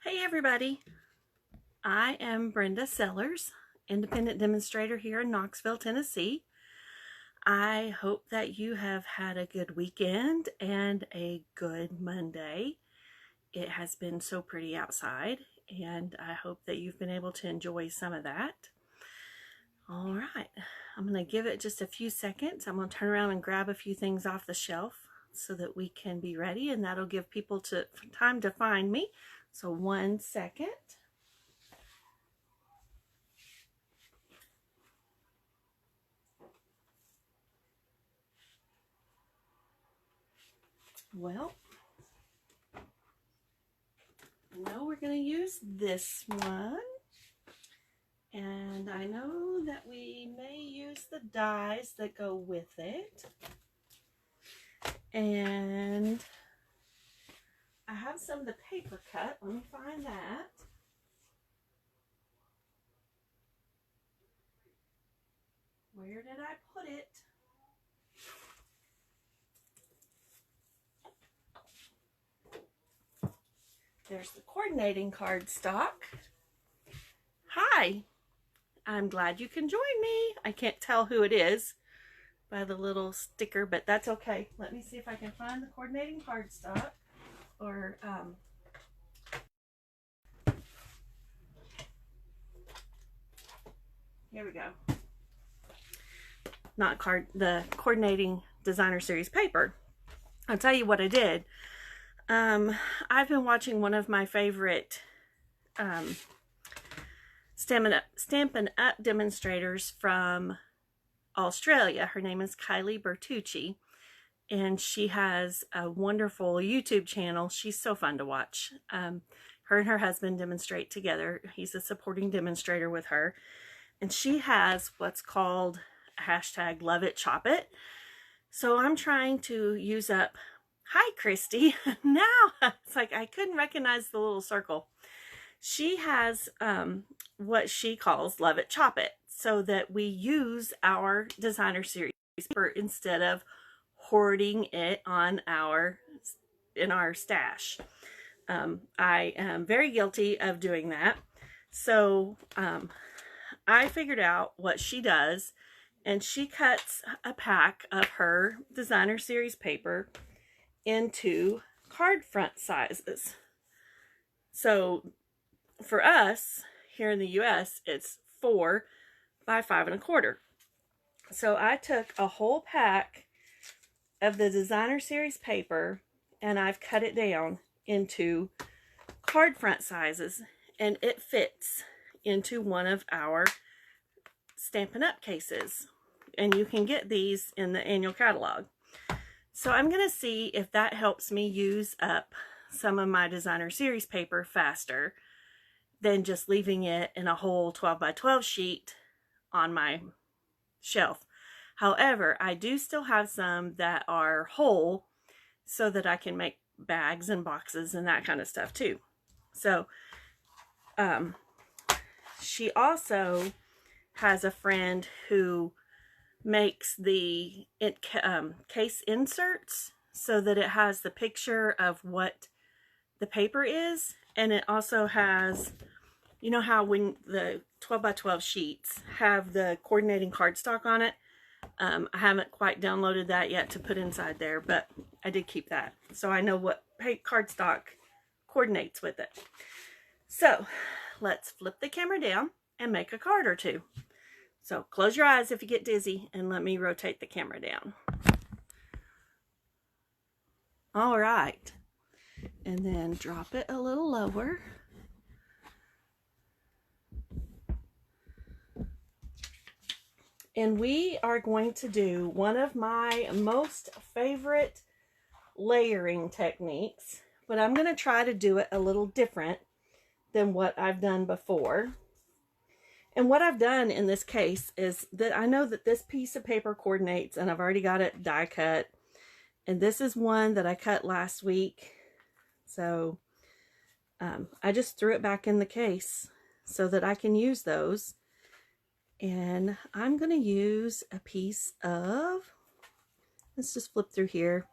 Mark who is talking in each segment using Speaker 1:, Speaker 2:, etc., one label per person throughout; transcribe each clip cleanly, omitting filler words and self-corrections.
Speaker 1: Hey everybody, I am Brenda Sellers, independent demonstrator here in Knoxville, Tennessee. I hope that you have had a good weekend and a good Monday. It has been so pretty outside, and I hope that you've been able to enjoy some of that. All right, I'm going to give it just a few seconds. I'm going to turn around and grab a few things off the shelf so that we can be ready, and that'll give people time to find me. So 1 second. Well, I know we're going to use this one, and I know that we may use the dies that go with it, and I have some of the paper cut. Let me find that. Where did I put it? There's the coordinating cardstock. Hi, I'm glad you can join me. I can't tell who it is by the little sticker, but that's okay. Let me see if I can find the coordinating cardstock. Or here we go. Not the coordinating designer series paper. I'll tell you what I did. I've been watching one of my favorite Stampin' Up demonstrators from Australia. Her name is Kylie Bertucci, and she has a wonderful YouTube channel. She's so fun to watch. Her and her husband demonstrate together. He's a supporting demonstrator with her, and she has what's called a hashtag Love It Chop It. So I'm trying to use up. Hi, Christy. Now it's like I couldn't recognize the little circle. She has what she calls Love It Chop It, so that we use our designer series paper instead of hoarding it in our stash. I am very guilty of doing that. So I figured out what she does, and she cuts a pack of her designer series paper into card front sizes. So for us here in the US, it's 4 by 5 1/4. So I took a whole pack of the designer series paper and I've cut it down into card front sizes, and it fits into one of our Stampin' Up cases, and you can get these in the annual catalog. So I'm going to see if that helps me use up some of my designer series paper faster than just leaving it in a whole 12 by 12 sheet on my shelf. However, I do still have some that are whole so that I can make bags and boxes and that kind of stuff too. So she also has a friend who makes the case inserts so that it has the picture of what the paper is, and it also has, you know how when the 12 by 12 sheets have the coordinating cardstock on it. I haven't quite downloaded that yet to put inside there, but I did keep that, so I know what cardstock coordinates with it. So let's flip the camera down and make a card or two. So close your eyes if you get dizzy, and let me rotate the camera down. All right. And then drop it a little lower. And we are going to do one of my most favorite layering techniques, but I'm going to try to do it a little different than what I've done before. And what I've done in this case is that I know that this piece of paper coordinates, and I've already got it die cut. And this is one that I cut last week. So I just threw it back in the case so that I can use those. And I'm going to use a piece of, let's just flip through here.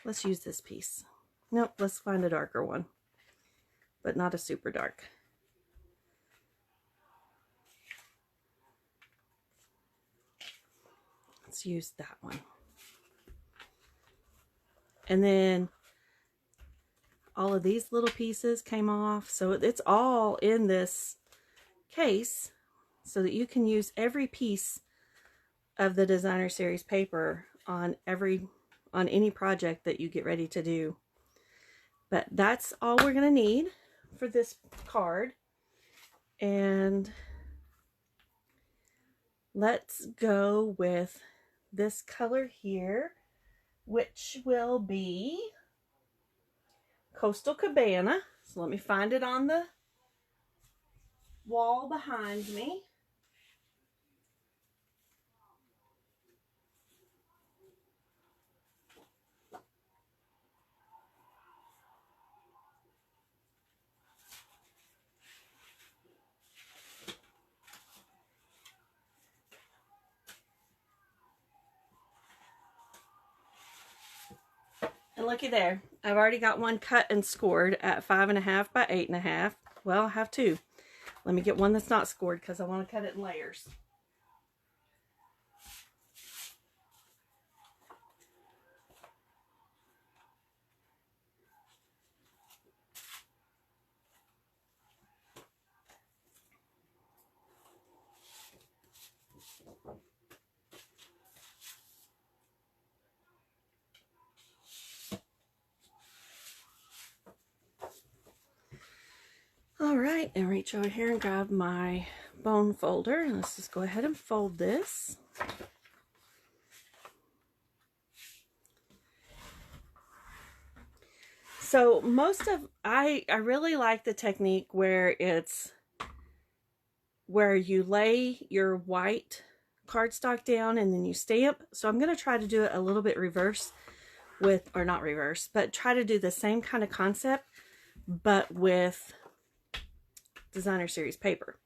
Speaker 1: Let's use this piece. Nope, let's find a darker one, but not a super dark. Let's use that one. And then all of these little pieces came off, so it's all in this case so that you can use every piece of the designer series paper on any project that you get ready to do. But that's all we're going to need for this card. And let's go with this color here, which will be Coastal Cabana. So let me find it on the wall behind me. And looky there, I've already got one cut and scored at 5.5 by 8.5. Well, I have two. Let me get one that's not scored because I want to cut it in layers. All right, and reach over here and grab my bone folder. And let's just go ahead and fold this. So I really like the technique where you lay your white cardstock down and then you stamp. So I'm going to try to do it a little bit reverse or not reverse, but try to do the same kind of concept, but with designer series paper.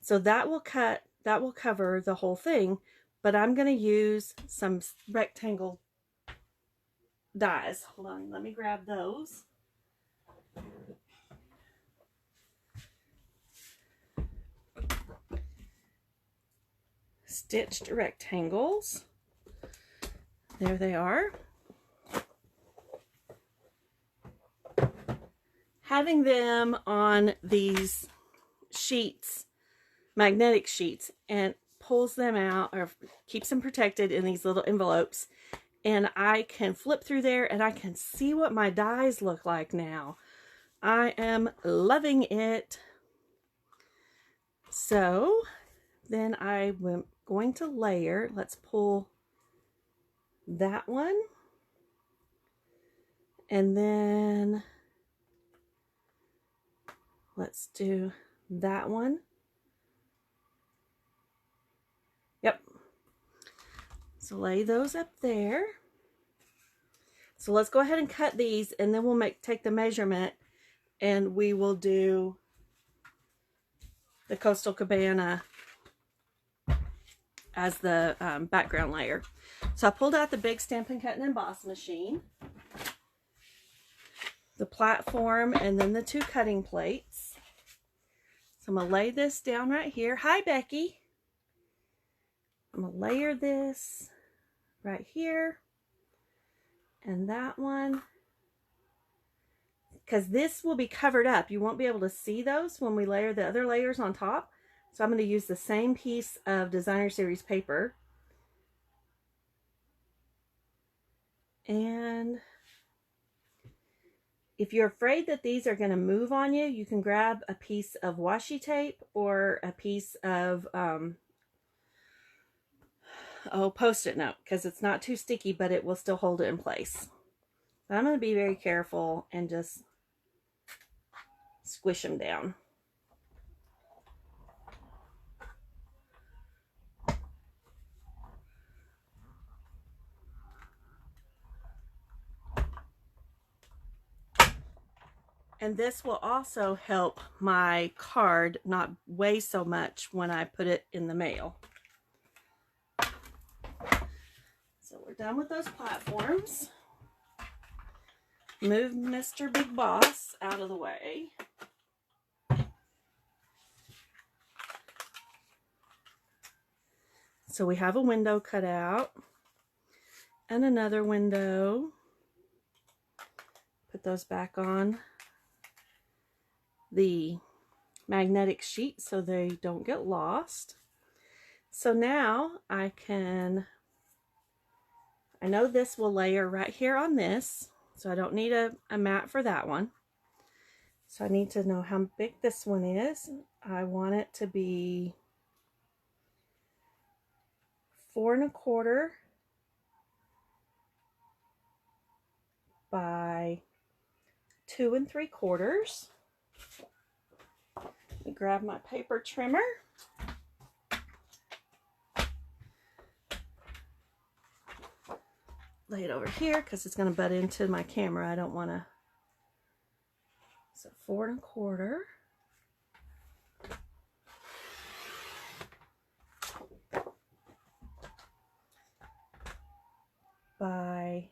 Speaker 1: So that will cover the whole thing, but I'm going to use some rectangle dies. Hold on, let me grab those. Stitched rectangles. There they are. Having them on these sheets, magnetic sheets, and pulls them out or keeps them protected in these little envelopes, and I can flip through there and I can see what my dies look like now. I am loving it. So then I'm going to layer. Let's pull that one, and then let's do that one. Yep. So lay those up there. So let's go ahead and cut these, and then we'll take the measurement and we will do the Coastal Cabana as the background layer. So I pulled out the big Stampin' Cut and Emboss machine, the platform, and then the two cutting plates. So I'm going to lay this down right here. Hi, Becky. I'm going to layer this right here and that one, because this will be covered up. You won't be able to see those when we layer the other layers on top. So I'm going to use the same piece of designer series paper. And if you're afraid that these are going to move on you, you can grab a piece of washi tape or a piece of Post-it note, because it's not too sticky, but it will still hold it in place. But I'm going to be very careful and just squish them down. And this will also help my card not weigh so much when I put it in the mail. So we're done with those platforms. move Mr. Big Boss out of the way. So we have a window cut out and another window. Put those back on the magnetic sheet so they don't get lost. So now I know this will layer right here on this, so I don't need a mat for that one. So I need to know how big this one is. I want it to be 4 1/4 by 2 3/4. Let me grab my paper trimmer. Lay it over here because it's going to butt into my camera. I don't want to. So 4 1/4 by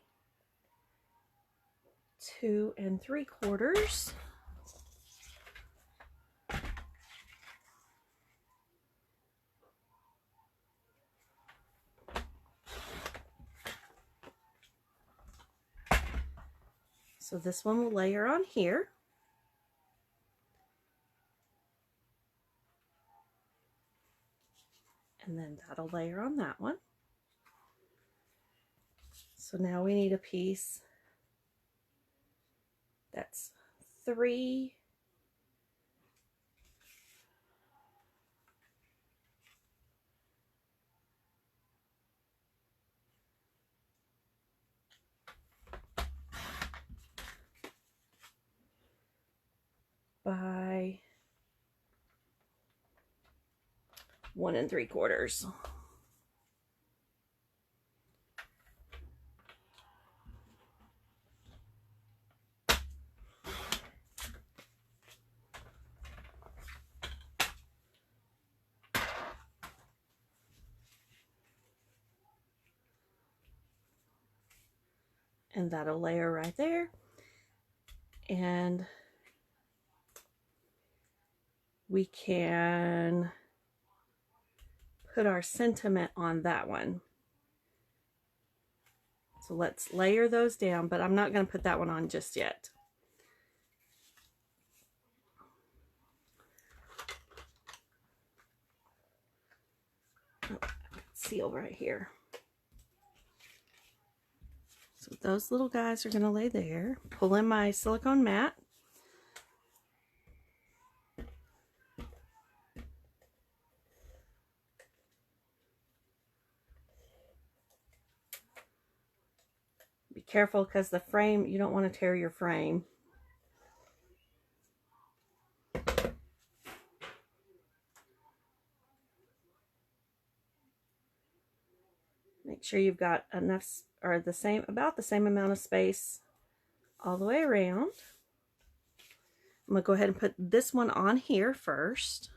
Speaker 1: 2 3/4. So this one will layer on here. And then that'll layer on that one. So now we need a piece that's 3 by 1 3/4. And that'll layer right there. And we can put our sentiment on that one. So let's layer those down, but I'm not going to put that one on just yet. Oh, seal right here. So those little guys are going to lay there. Pull in my silicone mat. Be careful because the frame, you don't want to tear your frame. Make sure you've got enough, or about the same amount of space all the way around. I'm going to go ahead and put this one on here first.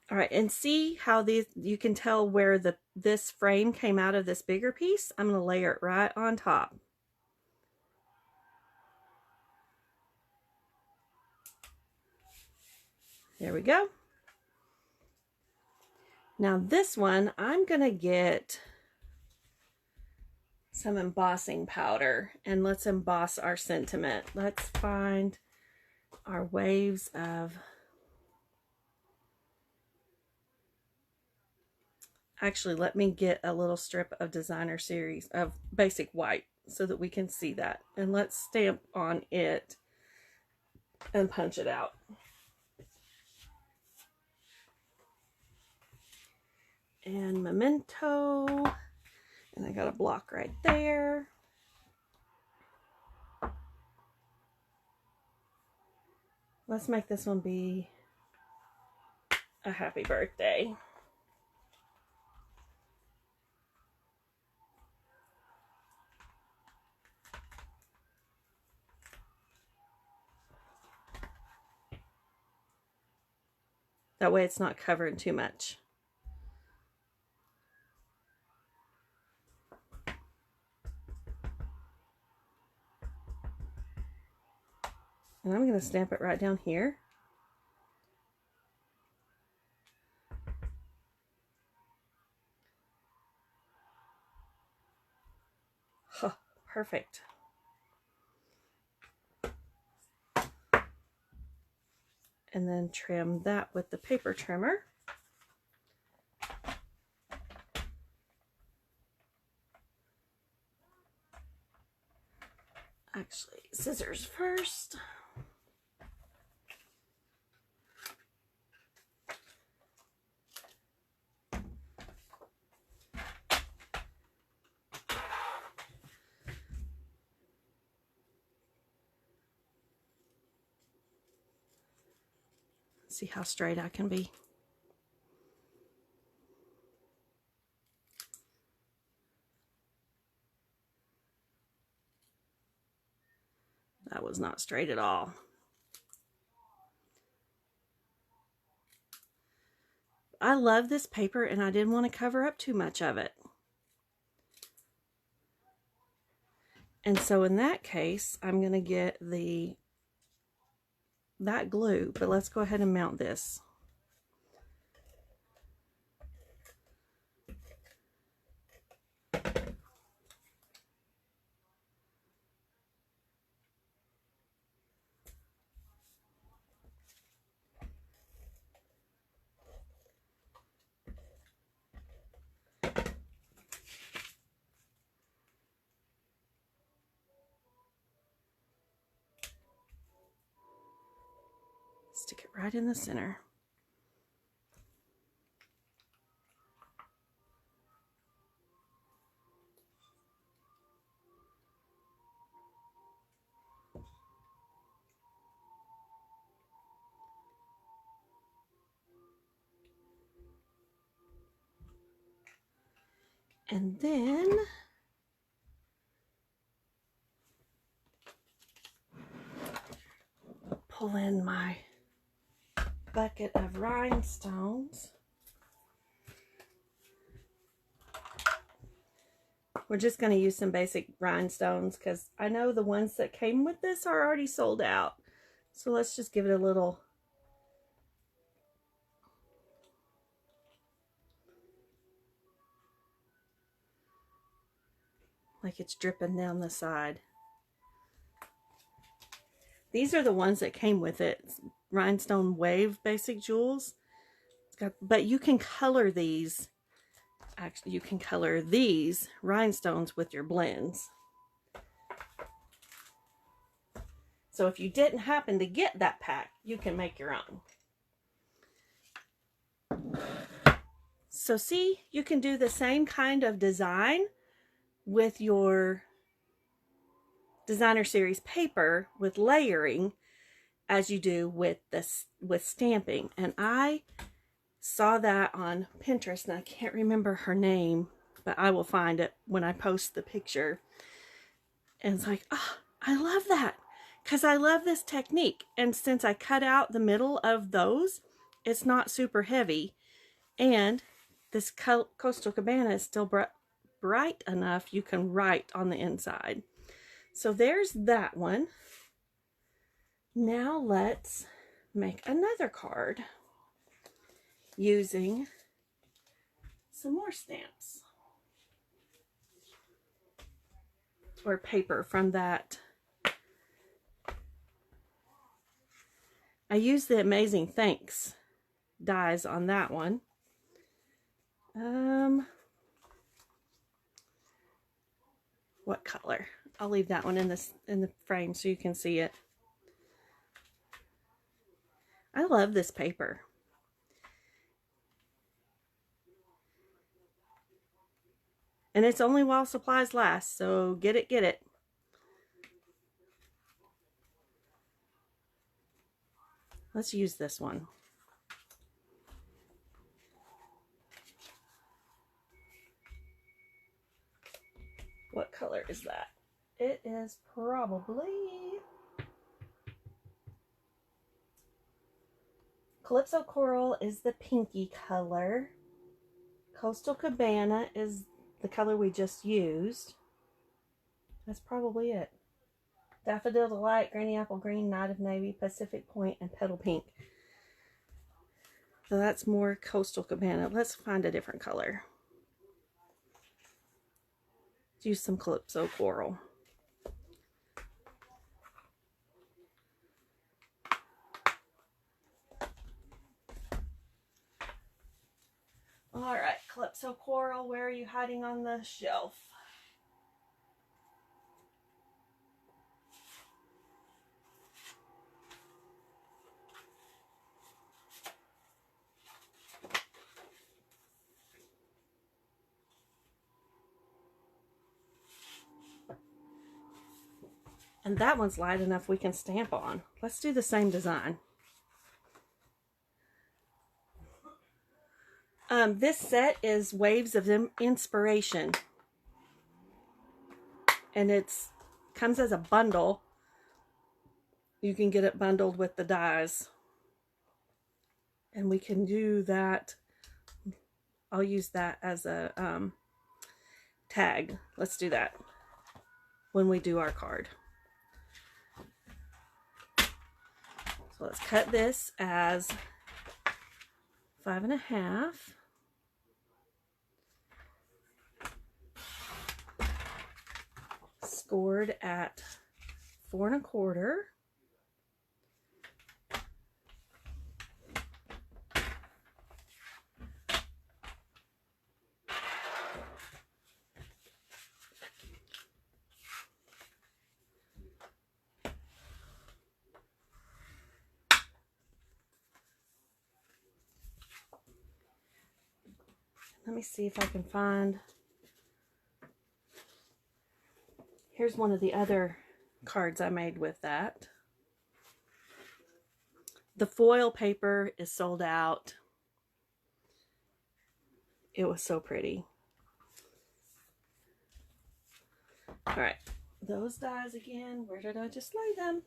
Speaker 1: All right, and see how you can tell where this frame came out of this bigger piece? I'm going to layer it right on top. There we go. Now this one, I'm going to get some embossing powder and let's emboss our sentiment. Let's find our waves of... Actually, let me get a little strip of Designer Series of basic white so that we can see that. And let's stamp on it and punch it out. And Memento. And I got a block right there. Let's make this one be a happy birthday. That way it's not covering too much. And I'm going to stamp it right down here. Huh, perfect. And then trim that with the paper trimmer. Actually, scissors first. See how straight I can be. That was not straight at all. I love this paper and I didn't want to cover up too much of it. And so in that case, I'm going to get that glue, but let's go ahead and mount this. Stick it right in the center. And then pull in my bucket of rhinestones. We're just going to use some basic rhinestones because I know the ones that came with this are already sold out. So let's just give it a little like it's dripping down the side. These are the ones that came with it. It's rhinestone wave basic jewels. But you can color these. Actually, you can color these rhinestones with your blends. So if you didn't happen to get that pack, you can make your own. So see, you can do the same kind of design with your designer series paper with layering as you do with stamping. And I saw that on Pinterest and I can't remember her name, but I will find it when I post the picture. And it's like, oh, I love that because I love this technique. And since I cut out the middle of those, it's not super heavy. And this Coastal Cabana is still bright enough you can write on the inside. So there's that one. Now let's make another card using some more stamps or paper from that. I used the Amazing Thanks dies on that one. What color? I'll leave that one in the frame so you can see it. I love this paper. And it's only while supplies last, so get it, get it. Let's use this one. What color is that? It is probably Calypso Coral is the pinky color. Coastal Cabana is the color we just used. That's probably it. Daffodil Delight, Granny Apple Green, Night of Navy, Pacific Point, and Petal Pink. So that's more Coastal Cabana. Let's find a different color. Let's use some Calypso Coral. Alright, Calypso Coral, where are you hiding on the shelf? And that one's light enough we can stamp on. Let's do the same design. This set is Waves of Inspiration. And it's comes as a bundle. You can get it bundled with the dies. And we can do that. I'll use that as a tag. Let's do that when we do our card. So let's cut this as 5.5. Scored at 4.25. Let me see if I can find, here's one of the other cards I made with that. The foil paper is sold out. It was so pretty. All right, those dies again, where did I just lay them?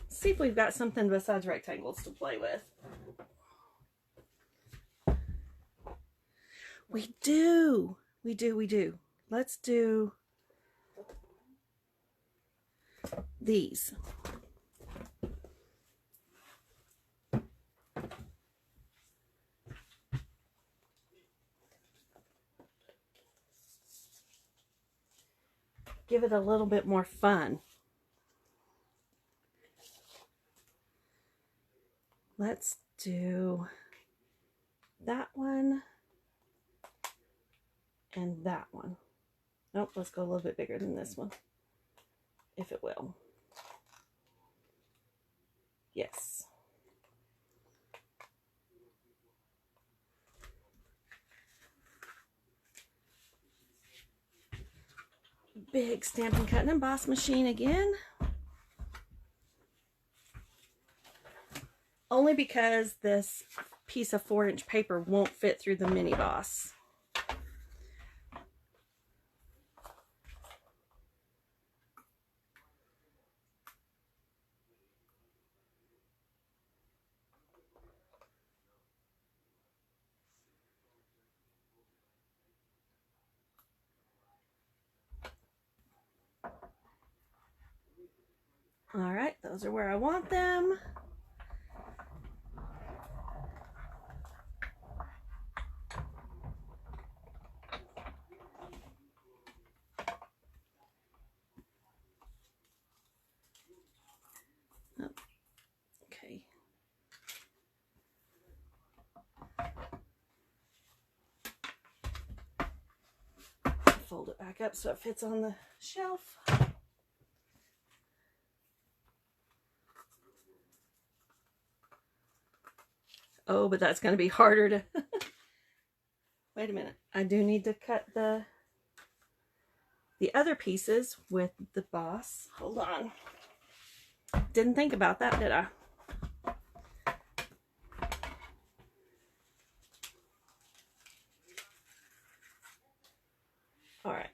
Speaker 1: See if we've got something besides rectangles to play with. We do. Let's do these. Give it a little bit more fun. Let's do that one and that one. Nope, let's go a little bit bigger than this one, if it will. Yes. Big Stampin' Cut and Emboss machine again. Only because this piece of 4-inch paper won't fit through the mini boss. All right, those are where I want them. Okay. Fold it back up so it fits on the shelf. Oh, but that's going to be harder to... Wait a minute. I do need to cut the the other pieces with the boss. Hold on. Didn't think about that, did I? All right,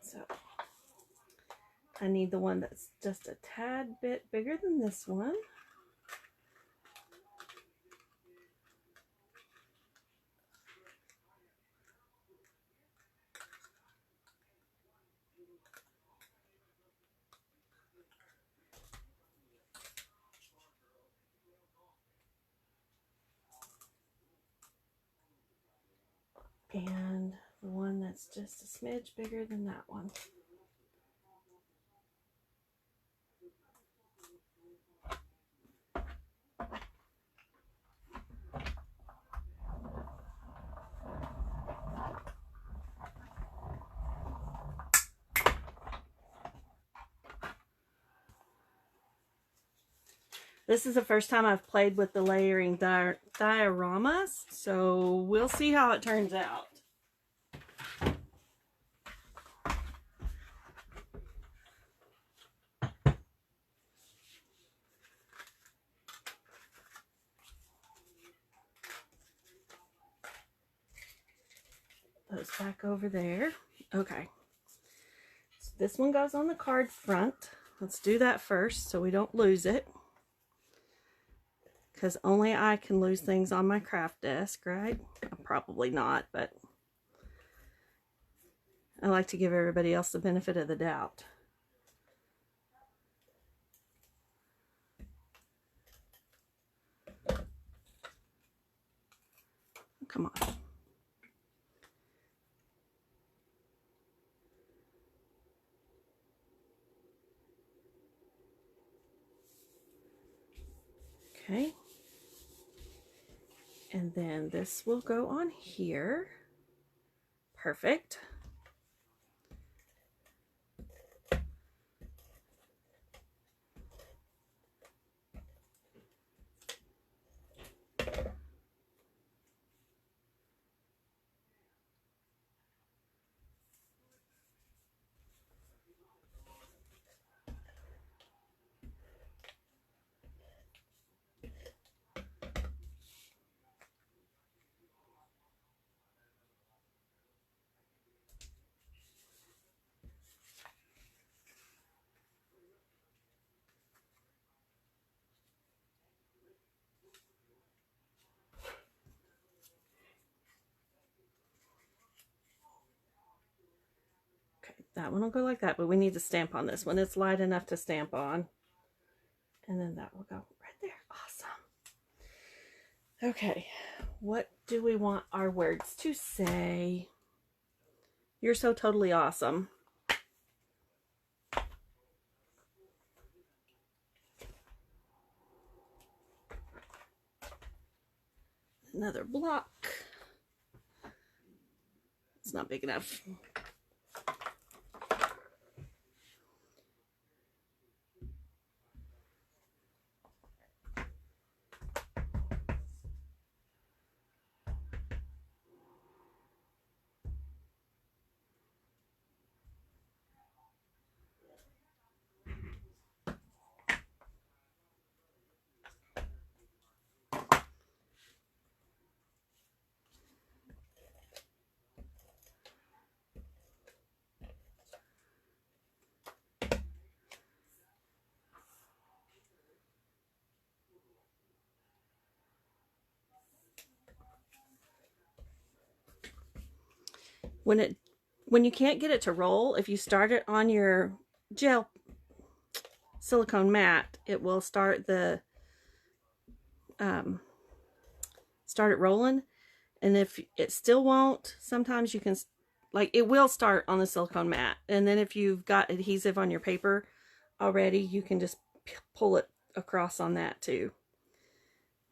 Speaker 1: so I need the one that's just a tad bit bigger than this one. And the one that's just a smidge bigger than that one. This is the first time I've played with the layering dioramas, so we'll see how it turns out. Those back over there. Okay. So this one goes on the card front. Let's do that first so we don't lose it. Because only I can lose things on my craft desk, right? Probably not, but I like to give everybody else the benefit of the doubt. Come on. Okay. And then this will go on here. Perfect. That one will go like that, but we need to stamp on this one. It's light enough to stamp on. And then that will go right there. Awesome. Okay, what do we want our words to say? You're so totally awesome. Another block. It's not big enough. When you can't get it to roll, if you start it on your gel silicone mat, it will start the start it rolling. And if it still won't, sometimes you can, like, it will start on the silicone mat, and then if you've got adhesive on your paper already, you can just pull it across on that too.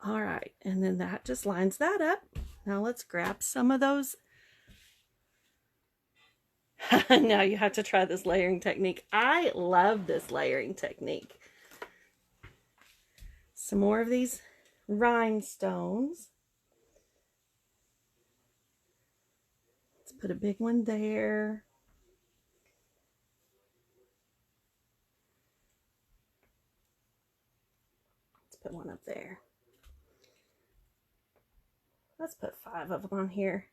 Speaker 1: All right, and then that just lines that up. Now let's grab some of those. Now you have to try this layering technique. I love this layering technique. Some more of these rhinestones. Let's put a big one there. up there. Let's put 5 of them on here.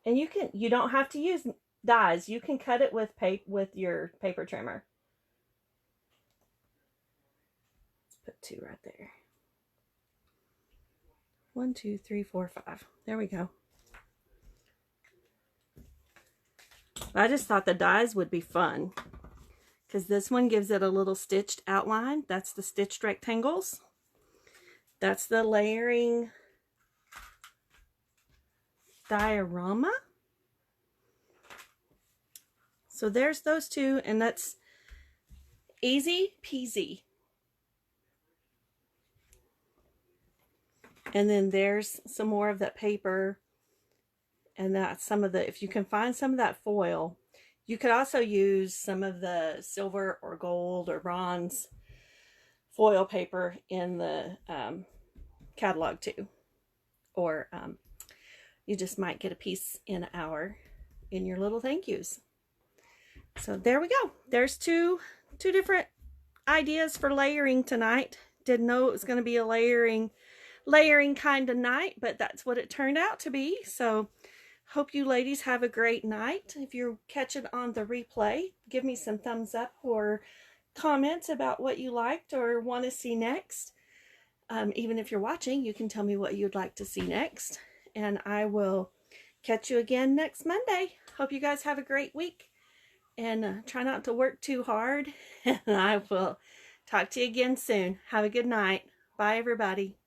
Speaker 1: And you don't have to use dies. You can cut it with your paper trimmer. Let's put 2 right there. 1, 2, 3, 4, 5. There we go. I just thought the dies would be fun, because this one gives it a little stitched outline. That's the stitched rectangles. That's the layering diorama. So there's those 2, and that's easy peasy. And then there's some more of that paper, and that's some of the, if you can find some of that foil. You could also use some of the silver or gold or bronze foil paper in the catalog too. Or you just might get a piece in your little thank yous. So there we go. There's two different ideas for layering tonight. Didn't know it was going to be a layering kind of night, but that's what it turned out to be. So hope you ladies have a great night. If you're catching on the replay, give me some thumbs up or comments about what you liked or want to see next. Even if you're watching, you can tell me what you'd like to see next. And I will catch you again next Monday. Hope you guys have a great week. And try not to work too hard. And I will talk to you again soon. Have a good night. Bye, everybody.